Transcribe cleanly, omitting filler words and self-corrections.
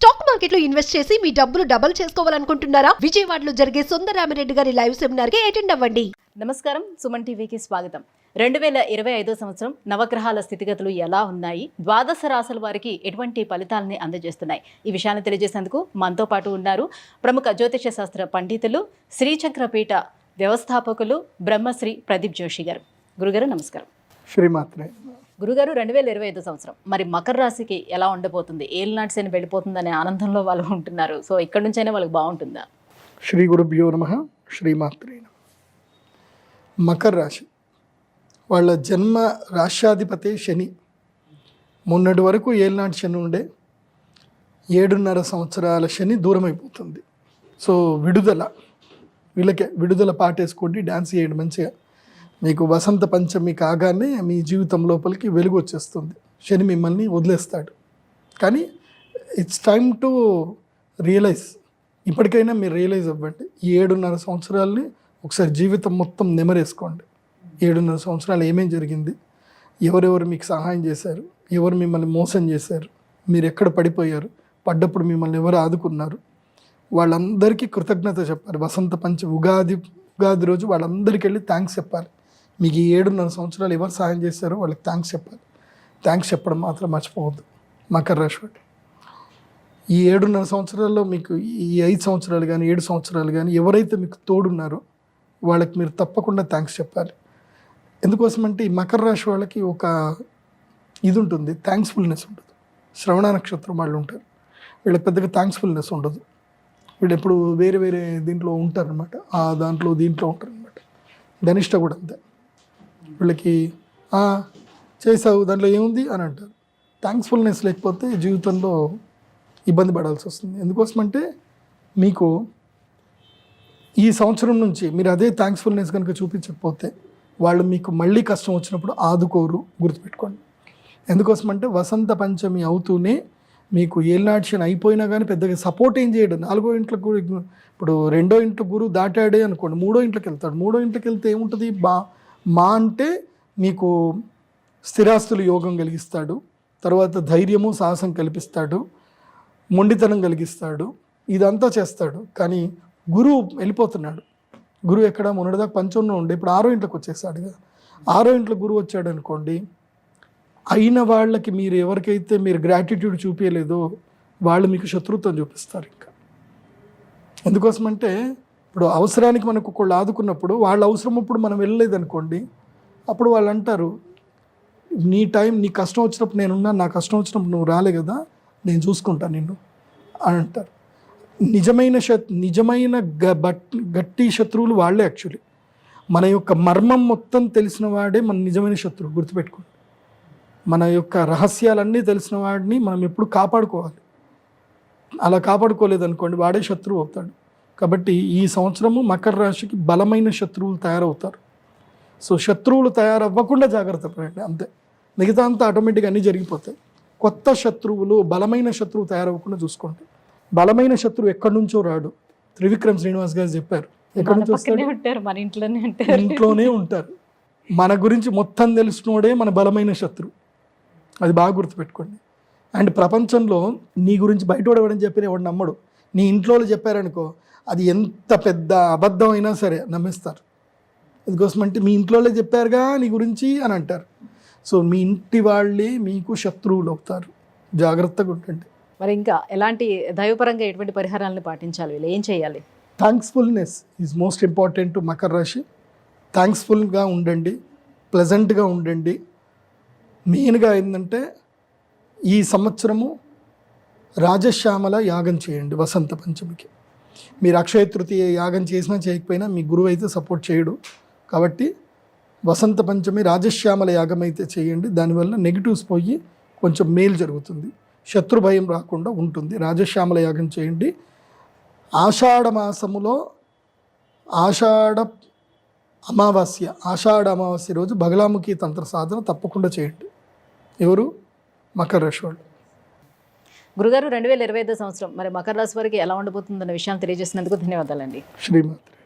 Stock మార్కెట్లో invest చేసి మీ డబ్బులు డబుల్ చేసుకోవాలనుకుంటున్నారా? విజయవాడలో జరిగే సుందరరామిరెడ్డి గారి లైవ్ సెమినార్ కి అటెండ్ అవ్వండి. నమస్కారం, సుమన్ టీవీకి స్వాగతం. 2025 సంవత్సరం నవగ్రహాల స్థితిగతులు ఎలా ఉన్నాయి, ద్వాదశ రాశుల వారికి ఎటువంటి ఫలితాలని అందజేస్తున్నాయి, ఈ విషయాన్ని తెలియజేసేందుకు మనతో పాటు ఉన్నారు ప్రముఖ జ్యోతిష శాస్త్ర పండితులు, శ్రీచక్రపీఠ వ్యవస్థాపకులు బ్రహ్మశ్రీ ప్రదీప్ జోషి గారు. గురుగారు నమస్కారం. శ్రీమాత్రే. గురుగారు, 2025 సంవత్సరం మరి మకర రాశికి ఎలా ఉండబోతుంది? ఏలినాటి శని వెళ్ళిపోతుందనే ఆనందంలో వాళ్ళు ఉంటున్నారు. సో ఇక్కడ నుంచైనా వాళ్ళకి బాగుంటుందా? శ్రీ గురుభ్యో నమః. శ్రీమాత్రే నమః. మకర రాశి వాళ్ళ జన్మ రాశ్యాధిపతి శని. మొన్నటి వరకు ఏలినాటి శని ఉండే, 7.5 సంవత్సరాల శని దూరం అయిపోతుంది. సో వీళ్ళకే విడుదల పాటేసుకోండి, డ్యాన్స్ చేయండి మంచిగా. మీకు వసంత పంచమి కాగానే మీ జీవితం లోపలికి వెలుగు వచ్చేస్తుంది. శని మిమ్మల్ని వదిలేస్తాడు. కానీ ఇట్స్ టైమ్ టు రియలైజ్. ఇప్పటికైనా మీరు రియలైజ్ అవ్వండి. ఈ 7.5 సంవత్సరాలని ఒకసారి జీవితం మొత్తం నెమరేసుకోండి. 7.5 సంవత్సరాలు ఏమేం జరిగింది, ఎవరెవరు మీకు సహాయం చేశారు, ఎవరు మిమ్మల్ని మోసం చేశారు, మీరు ఎక్కడ పడిపోయారు, పడ్డప్పుడు మిమ్మల్ని ఎవరు ఆదుకున్నారు, వాళ్ళందరికీ కృతజ్ఞత చెప్పాలి. వసంత పంచమి ఉగాది రోజు వాళ్ళందరికీ వెళ్ళి థ్యాంక్స్ చెప్పాలి. మీకు ఈ 7.5 సంవత్సరాలు ఎవరు సహాయం చేశారో వాళ్ళకి థ్యాంక్స్ చెప్పాలి. థ్యాంక్స్ చెప్పడం మాత్రం మర్చిపోవద్దు మకర రాశి వాళ్ళు. ఈ 7.5 సంవత్సరాల్లో మీకు ఈ 5 సంవత్సరాలు కానీ 7 సంవత్సరాలు కానీ ఎవరైతే మీకు తోడున్నారో వాళ్ళకి మీరు తప్పకుండా థ్యాంక్స్ చెప్పాలి. ఎందుకోసమంటే ఈ మకర రాశి వాళ్ళకి ఒక ఇది ఉంటుంది, థ్యాంక్స్ఫుల్నెస్ ఉంటుంది. శ్రవణ నక్షత్రం వాళ్ళు ఉంటారు, వీళ్ళకి పెద్దగా థ్యాంక్స్ఫుల్నెస్ ఉండదు. వీళ్ళు ఎప్పుడు వేరే వేరే దీంట్లో ఉంటారనమాట, ఆ దాంట్లో దీంట్లో ఉంటారనమాట. ధనిష్ట కూడా అంతే. వీళ్ళకి చేసావు దాంట్లో ఏముంది అని అంటారు. థ్యాంక్స్ఫుల్నెస్ లేకపోతే జీవితంలో ఇబ్బంది పడాల్సి వస్తుంది. ఎందుకోసమంటే మీకు ఈ సంవత్సరం నుంచి మీరు అదే థ్యాంక్స్ఫుల్నెస్ కనుక చూపించకపోతే వాళ్ళు మీకు మళ్ళీ కష్టం వచ్చినప్పుడు ఆదుకోరు, గుర్తుపెట్టుకోండి. ఎందుకోసమంటే వసంత పంచమి అవుతూనే మీకు ఏలినాటి శని అయిపోయినా కానీ పెద్దగా సపోర్ట్ ఏం చేయడం. 4వ ఇంట్లో గురు, ఇప్పుడు 2వ ఇంట్లో గురువు దాటాడే అనుకోండి, 3వ ఇంట్లోకి వెళ్తాడు. 3వ ఇంట్లోకి వెళ్తే ఏముంటుంది, మా అంటే మీకు స్థిరాస్తులు యోగం కలిగిస్తాడు, తర్వాత ధైర్యము సాహసం కల్పిస్తాడు, మొండితనం కలిగిస్తాడు, ఇదంతా చేస్తాడు. కానీ గురువు వెళ్ళిపోతున్నాడు. గురువు ఎక్కడ మొన్నటిదాకా పంచంలో ఉండే ఇప్పుడు 6వ ఇంట్లోకి వచ్చేసాడు కదా. 6వ ఇంట్లో గురువు వచ్చాడు అనుకోండి, అయిన వాళ్ళకి మీరు ఎవరికైతే మీరు గ్రాటిట్యూడ్ చూపించలేదో వాళ్ళు మీకు శత్రుత్వం చూపిస్తారు. ఇంకా ఎందుకోసమంటే ఇప్పుడు అవసరానికి మనకు ఒకళ్ళు ఆదుకున్నప్పుడు వాళ్ళ అవసరం అప్పుడు మనం వెళ్ళలేదనుకోండి, అప్పుడు వాళ్ళు అంటారు నీ టైం, నీ కష్టం వచ్చినప్పుడు నేనున్నా, నా కష్టం వచ్చినప్పుడు నువ్వు రాలే కదా, నేను చూసుకుంటాను నిన్ను అని అంటారు. నిజమైన గట్టి శత్రువులు వాళ్ళే. యాక్చువల్లీ మన యొక్క మర్మం మొత్తం తెలిసిన వాడే మన నిజమైన శత్రువు, గుర్తుపెట్టుకోండి. మన యొక్క రహస్యాలన్నీ తెలిసిన వాడిని మనం ఎప్పుడు కాపాడుకోవాలి. అలా కాపాడుకోలేదనుకోండి వాడే శత్రువు అవుతాడు. కాబట్టి ఈ సంవత్సరము మకర రాశికి బలమైన శత్రువులు తయారవుతారు. సో శత్రువులు తయారవ్వకుండా జాగ్రత్త పడండి, అంతే. మిగతా అంతా ఆటోమేటిక్గా అన్నీ జరిగిపోతాయి. కొత్త శత్రువులు, బలమైన శత్రువు తయారవ్వకుండా చూసుకోండి. బలమైన శత్రువు ఎక్కడి నుంచో రాడు. త్రివిక్రమ్ శ్రీనివాస్ గారు చెప్పారు, ఎక్కడి నుంచి వస్తాడు, మన ఇంట్లోనే ఉంటారు. మన గురించి మొత్తం తెలిసినోడే మన బలమైన శత్రువు. అది బాగా గుర్తుపెట్టుకోండి. అండ్ ప్రపంచంలో నీ గురించి బయట ఎవడని చెప్పిన ఎవడు నమ్మడు. నీ ఇంట్లో చెప్పారనుకో, అది ఎంత పెద్ద అబద్ధం అయినా సరే నమ్మేస్తారు. ఎందుకోసమంటే మీ ఇంట్లో చెప్పారుగా నీ గురించి అని అంటారు. సో మీ ఇంటి వాళ్ళే మీకు శత్రువులు అవుతారు. జాగ్రత్తగా ఉండండి. మరి ఇంకా ఎలాంటి దైవపరంగా ఎటువంటి పరిహారాలను పాటించాలి, వీళ్ళు ఏం చేయాలి? థ్యాంక్స్ఫుల్నెస్ is most important to Makar రాశి. థ్యాంక్స్ఫుల్గా ఉండండి, ప్లెజెంట్గా ఉండండి. మెయిన్గా ఏంటంటే ఈ సంవత్సరము రాజశ్యామల యాగం చేయండి వసంత పంచమికి. మీరు అక్షయ తృతీయ యాగం చేసినా చేయకపోయినా మీ గురువు అయితే సపోర్ట్ చేయడు. కాబట్టి వసంత పంచమి రాజశ్యామల యాగం అయితే చేయండి. దానివల్ల నెగిటివ్స్ పోయి కొంచెం మేలు జరుగుతుంది, శత్రు భయం రాకుండా ఉంటుంది. రాజశ్యామల యాగం చేయండి. ఆషాఢ మాసములో ఆషాఢ అమావాస్య రోజు బగలాముఖి తంత్ర సాధన తప్పకుండా చేయండి. ఎవరు? మకర రాశి వాళ్ళు. గురుగారు, 2025 సంవత్సరం మరి మకర రాశి వారికి ఎలా ఉండబోతుందన్న విషయాన్ని తెలియజేసినందుకు ధన్యవాదాలండి. శ్రీమాత్రి.